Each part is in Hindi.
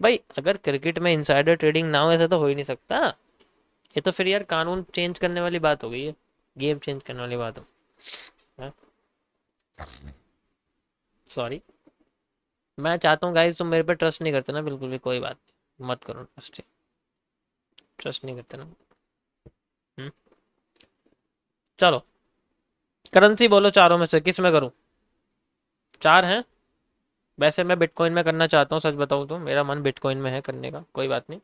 भाई अगर क्रिकेट में इनसाइडर ट्रेडिंग ना हो ऐसा तो हो ही नहीं सकता। ये तो फिर यार कानून चेंज करने वाली बात हो गई है, गेम चेंज करने वाली बात हो। सॉरी। मैं चाहता हूँ गाइस तुम मेरे पे ट्रस्ट नहीं करते ना, बिल्कुल भी कोई बात नहीं, मत करो ट्रस्ट। ट्रस्ट नहीं करते ना। हम्म? चलो, करेंसी बोलो चारों में से किस में करूँ। चार हैं। वैसे मैं बिटकॉइन में करना चाहता हूँ, सच बताऊँ तो मेरा मन बिटकॉइन में है करने का, कोई बात नहीं।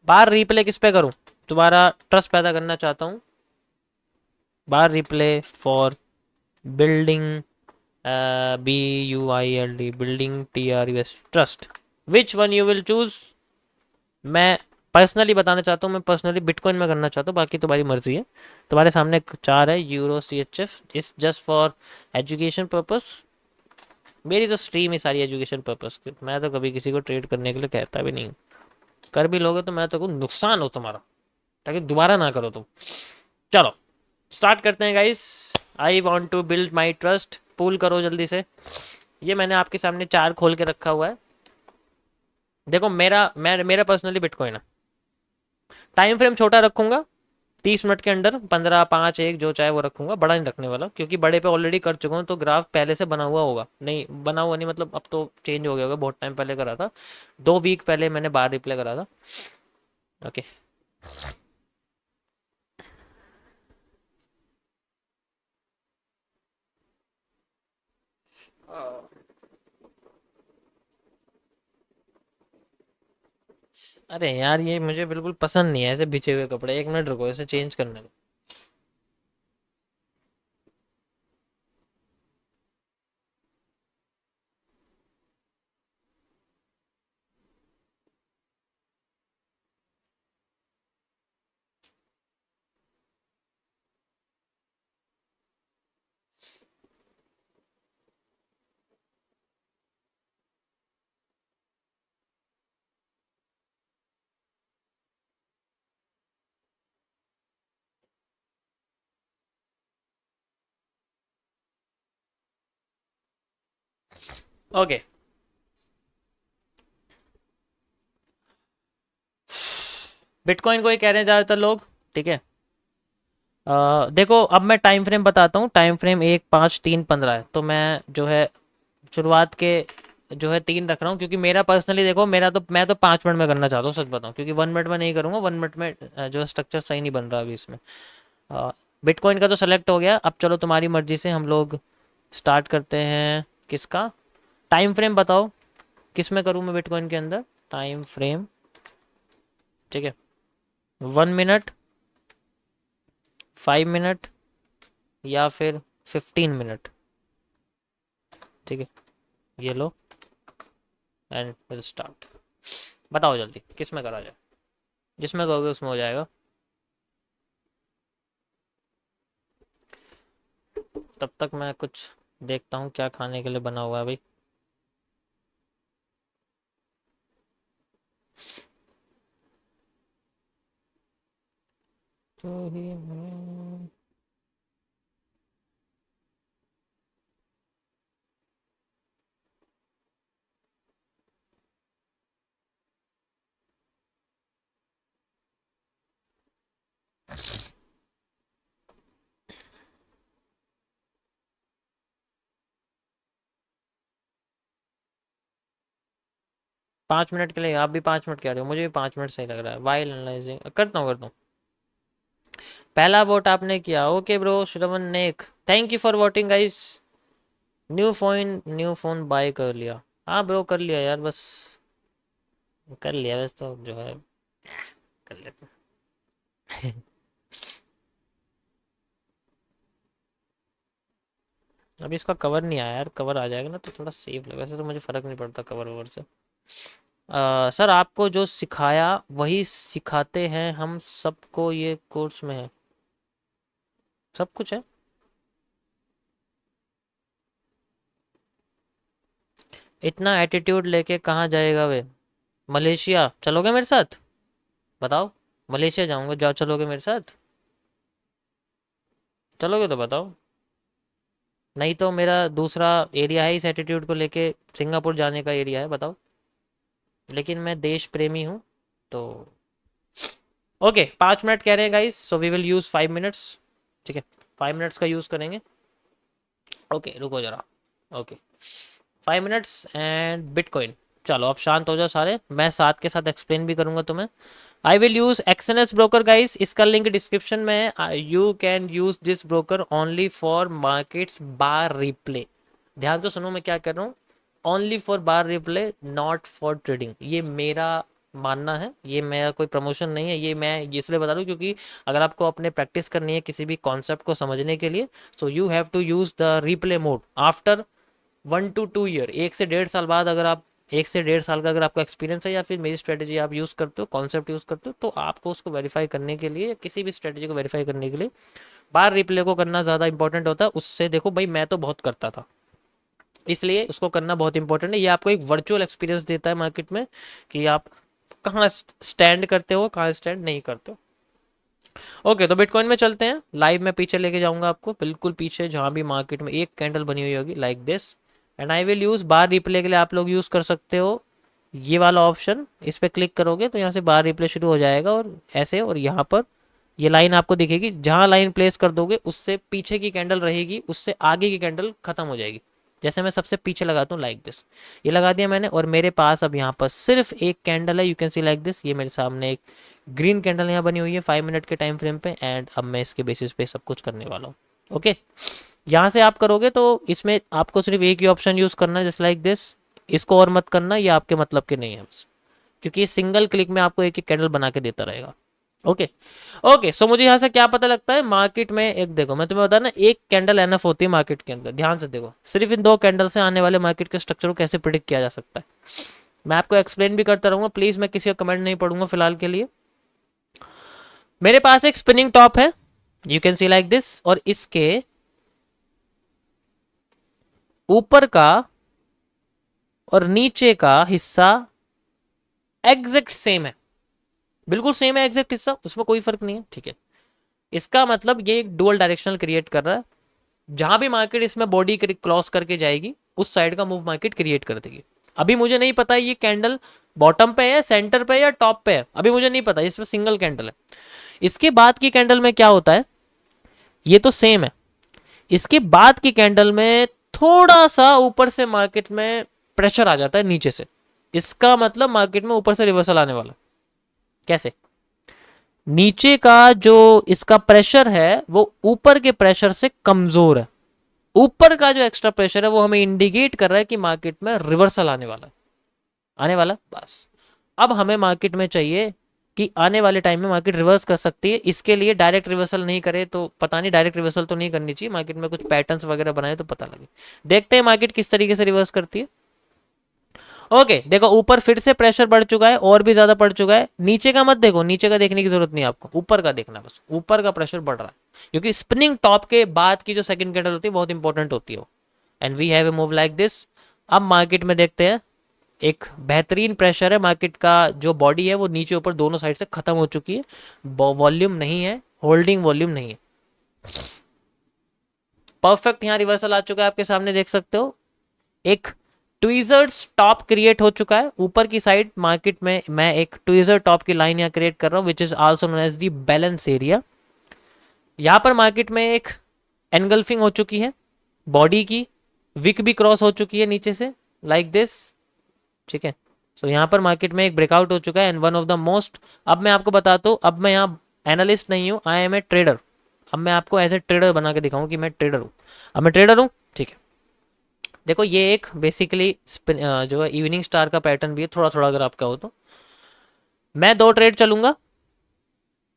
बार रिप्ले किस पे करूँ, तुम्हारा ट्रस्ट पैदा करना चाहता हूँ। Bar replay for building, BUILD, building TRUS, trust. Which one you will choose. मैं पर्सनली बताना चाहता हूँ, मैं पर्सनली बिटकॉइन में करना चाहता हूँ, बाकी तुम्हारी मर्जी है। तुम्हारे सामने चार है, यूरो CHF इस जस्ट फॉर एजुकेशन पर्पस। मेरी तो स्ट्रीम ही सारी एजुकेशन पर्पस की, मैं तो कभी किसी को ट्रेड करने के लिए कहता भी नहीं हूँ। कर भी लोगे तो मैं तो कहूँ नुकसान हो तुम्हारा, ताकि दोबारा ना करो तुम। चलो स्टार्ट करते हैं guys. I want to build my trust, pool करो जल्दी से। ये मैंने आपके सामने चार खोल के रखा हुआ है। देखो मेरा पर्सनली बिटकॉइन है। टाइम फ्रेम छोटा रखूंगा, 30 मिनट के अंडर, 15, 5, 1 जो चाहे वो रखूंगा, बड़ा नहीं रखने वाला, क्योंकि बड़े पे ऑलरेडी कर चुका हूँ तो ग्राफ पहले से बना हुआ होगा, नहीं बना हुआ नहीं मतलब अब तो चेंज हो गया होगा, बहुत टाइम पहले करा था, 2 वीक पहले मैंने बार रिप्ले करा था। ओके। अरे यार ये मुझे बिल्कुल पसंद नहीं है ऐसे बिछे हुए कपड़े, 1 मिनट रुको ऐसे चेंज करने में। ओके। बिटकॉइन को ही कह रहे हैं ज्यादातर लोग, ठीक है। देखो अब मैं टाइम फ्रेम बताता हूँ, टाइम फ्रेम 1, 5, 3, 15 है, तो मैं जो है शुरुआत के जो है 3 रख रहा हूँ, क्योंकि मेरा पर्सनली देखो मेरा तो मैं तो 5 मिनट में करना चाहता हूँ सच बताऊँ, क्योंकि 1 मिनट में नहीं करूँगा, 1 मिनट में जो है स्ट्रक्चर सही नहीं बन रहा अभी इसमें। बिटकॉइन का तो सेलेक्ट हो गया, अब चलो तुम्हारी मर्जी से हम लोग स्टार्ट करते हैं। किसका टाइम फ्रेम बताओ, किस में करूँ मैं बिटकॉइन के अंदर टाइम फ्रेम, ठीक है। 1 मिनट, 5 मिनट, या फिर 15 मिनट, ठीक है। ये लो एंड विल स्टार्ट। बताओ जल्दी किस में करा जाए, जिसमें कहोगे उसमें हो जाएगा। तब तक मैं कुछ देखता हूँ क्या खाने के लिए बना हुआ है भाई। तो ही मैं 5 मिनट के लिए, आप भी 5 मिनट कह रहे हो, मुझे भी 5 मिनट सही लग रहा है। वाइल एनालाइजिंग करता हूँ। पहला वोट आपने किया, ओके ब्रो श्रवण नेक, thank you for voting guys. New phone buy कर लिया। हाँ ब्रो कर लिया यार, बस कर लिया बस, तो जो है कर लेते हैं। अभी इसका कवर नहीं आया यार, कवर आ जाएगा ना तो थोड़ा सेफ लगे, वैसे तो मुझे फर्क नहीं पड़ता कवर ववर से। सर आपको जो सिखाया वही सिखाते हैं हम सबको, ये कोर्स में है, सब कुछ है। इतना एटीट्यूड लेके कहाँ जाएगा वे। मलेशिया चलोगे मेरे साथ, बताओ। मलेशिया जाऊंगा, जाओ चलोगे मेरे साथ, चलोगे तो बताओ। नहीं तो मेरा दूसरा एरिया है इस एटीट्यूड को लेके, सिंगापुर जाने का एरिया है, बताओ। लेकिन मैं देश प्रेमी हूँ तो। ओके 5 मिनट कह रहे हैं guys, so we will use 5 minutes. ठीक है, 5 मिनट्स का यूज करेंगे। ओके रुको जरा। Okay 5 minutes and bitcoin. चलो अब शांत हो जाओ सारे, मैं साथ के साथ एक्सप्लेन भी करूंगा तुम्हें। I will use Exness broker guys, इसका लिंक डिस्क्रिप्शन में है। You can use this broker only for markets bar replay. ध्यान तो सुनो मैं क्या कर रहा हूँ, only for bar replay not for trading. ये मेरा मानना है, ये मेरा कोई प्रमोशन नहीं है, ये मैं इसलिए बता रहा हूँ क्योंकि अगर आपको अपने प्रैक्टिस करनी है किसी भी कॉन्सेप्ट को समझने के लिए, so you have to use the replay mode after 1 to 2 year. 1 से 1.5 साल बाद, अगर आप 1 से 1.5 साल का अगर आपका एक्सपीरियंस है या फिर मेरी स्ट्रेटेजी आप यूज़ करते हो, कॉन्सेप्ट यूज़ करते हो, तो आपको उसको वेरीफाई करने के लिए या किसी भी स्ट्रेटेजी को वेरीफाई करने के लिए बार रिप्ले को करना ज़्यादा इंपॉर्टेंट होता है। उससे देखो भाई, मैं तो बहुत करता था, इसलिए उसको करना बहुत इंपॉर्टेंट है। ये आपको एक वर्चुअल एक्सपीरियंस देता है मार्केट में कि आप कहाँ स्टैंड करते हो, कहाँ स्टैंड नहीं करते हो। ओके तो बिटकॉइन में चलते हैं, लाइव में पीछे लेके जाऊंगा आपको, बिल्कुल पीछे जहां भी मार्केट में एक कैंडल बनी हुई होगी like this. And I will use bar replay के लिए आप लोग यूज कर सकते हो ये वाला ऑप्शन। इस पे क्लिक करोगे तो यहाँ से बार रिप्ले शुरू हो जाएगा और ऐसे, और यहाँ पर ये लाइन आपको दिखेगी, जहां लाइन प्लेस कर दोगे उससे पीछे की कैंडल रहेगी, उससे आगे की कैंडल खत्म हो जाएगी। जैसे मैं सबसे पीछे लगाता हूँ लाइक दिस, ये लगा दिया मैंने, और मेरे पास अब यहाँ पर सिर्फ एक कैंडल है, you can see like this. ये मेरे सामने एक ग्रीन कैंडल यहाँ बनी हुई है 5 मिनट के टाइम फ्रेम पे, एंड अब मैं इसके बेसिस पे सब कुछ करने वाला हूँ। ओके यहाँ से आप करोगे तो इसमें आपको सिर्फ एक ही ऑप्शन यूज करना है, जस्ट लाइक दिस। इसको और मत करना, ये आपके मतलब के नहीं है बस, क्योंकि ये सिंगल क्लिक में आपको एक एक कैंडल बना के देता रहेगा। ओके ओके सो मुझे यहाँ से क्या पता लगता है, मार्केट में एक देखो, मैं तुम्हें बता ना, एक कैंडल एनफ होती है मार्केट के अंदर। ध्यान से देखो, सिर्फ इन 2 कैंडल से आने वाले मार्केट के स्ट्रक्चर को कैसे प्रिडिक्ट किया जा सकता है। मैं आपको एक्सप्लेन भी करता रहूंगा, प्लीज मैं किसी का कमेंट नहीं पढ़ूंगा फिलहाल के लिए। मेरे पास एक स्पिनिंग टॉप है, you can see like this, और इसके ऊपर का और नीचे का हिस्सा एग्जैक्ट सेम है, बिल्कुल सेम है एग्जैक्ट हिस्सा, उसमें कोई फर्क नहीं है। ठीक है, इसका मतलब ये एक डुअल डायरेक्शनल क्रिएट कर रहा है, जहां भी मार्केट इसमें बॉडी क्रॉस करके जाएगी उस साइड का मूव मार्केट क्रिएट कर देगी। अभी मुझे नहीं पता ये कैंडल बॉटम पे है, सेंटर पे या टॉप पे है, अभी मुझे नहीं पता, इसमें सिंगल कैंडल है। इसके बाद की कैंडल में क्या होता है, ये तो सेम है, इसके बाद की कैंडल में थोड़ा सा ऊपर से मार्केट में प्रेशर आ जाता है नीचे से, इसका मतलब मार्केट में ऊपर से रिवर्सल आने वाला। कैसे, नीचे का जो इसका प्रेशर है वो ऊपर के प्रेशर से कमजोर है, ऊपर का जो एक्स्ट्रा प्रेशर है वो हमें इंडिकेट कर रहा है कि मार्केट में रिवर्सल आने वाला है, आने वाला बस। अब हमें मार्केट में चाहिए कि आने वाले टाइम में मार्केट रिवर्स कर सकती है, इसके लिए डायरेक्ट रिवर्सल नहीं करे तो पता नहीं, डायरेक्ट रिवर्सल तो नहीं करनी चाहिए, मार्केट में कुछ पैटर्न्स वगैरह बनाए तो पता लगे। देखते हैं मार्केट किस तरीके से रिवर्स करती है। ओके देखो, ऊपर फिर से प्रेशर बढ़ चुका है, और भी ज्यादा बढ़ चुका है। नीचे का मत देखो, नीचे का देखने की जरूरत नहीं आपको, ऊपर का देखना बस, ऊपर का प्रेशर बढ़ रहा है, क्योंकि स्पिनिंग टॉप के बाद की जो सेकंड कैंडल होती है बहुत इंपॉर्टेंट होती है, and we have a move like this. अब मार्केट में देखते हैं, एक बेहतरीन प्रेशर है, मार्केट का जो बॉडी है वो नीचे ऊपर दोनों साइड से खत्म हो चुकी है, वॉल्यूम नहीं है, होल्डिंग वॉल्यूम नहीं है, परफेक्ट यहाँ रिवर्सल आ चुका है, आपके सामने देख सकते हो। एक ट्वीजर्स टॉप क्रिएट हो चुका है ऊपर की साइड मार्केट में, मैं एक ट्वीजर टॉप की लाइन यहाँ क्रिएट कर रहा हूँ, which is also known as the balance area. यहाँ पर मार्केट में एक एनगल्फिंग हो चुकी है बॉडी की, विक भी क्रॉस हो चुकी है नीचे से लाइक दिस। ठीक है, सो यहाँ पर मार्केट में एक ब्रेकआउट हो चुका है, and one of the most, अब मैं आपको बताता हूँ, अब मैं यहाँ एनालिस्ट नहीं हूँ, आई एम ए ट्रेडर। अब मैं आपको ऐसे ट्रेडर बना के दिखाऊं कि मैं ट्रेडर हूँ, अब मैं ट्रेडर हूँ। ठीक है, देखो ये एक बेसिकली जो है इवनिंग स्टार का पैटर्न भी है, थोड़ा थोड़ा अगर आपका हो तो। मैं 2 ट्रेड चलूंगा,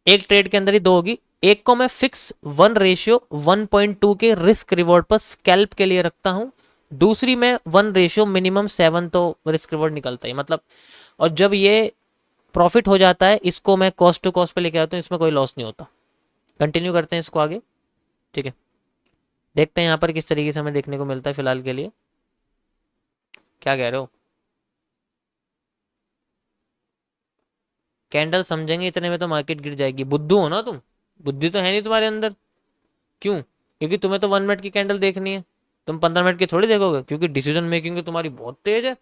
एक ट्रेड के अंदर ही 2 होगी, एक को मैं फिक्स 1:1.2 के रिस्क रिवॉर्ड पर स्कैल्प के लिए रखता हूं, दूसरी में 1:7 तो रिस्क रिवॉर्ड निकलता है मतलब। और जब ये प्रॉफिट हो जाता है इसको मैं कॉस्ट टू कॉस्ट पे लेके आता हूँ, इसमें कोई लॉस नहीं होता। कंटिन्यू करते हैं इसको आगे। ठीक है, देखते हैं यहाँ पर किस तरीके से हमें देखने को मिलता है फिलहाल के लिए। क्या कह रहे हो, कैंडल समझेंगे इतने में तो मार्केट गिर जाएगी, बुद्धू हो ना तुम, बुद्धि तो है नहीं तुम्हारे अंदर। क्यों, क्योंकि तुम्हें तो 1 मिनट की कैंडल देखनी है, तुम 15 मिनट की थोड़ी देखोगे, क्योंकि डिसीजन मेकिंग तो तुम्हारी बहुत तेज है।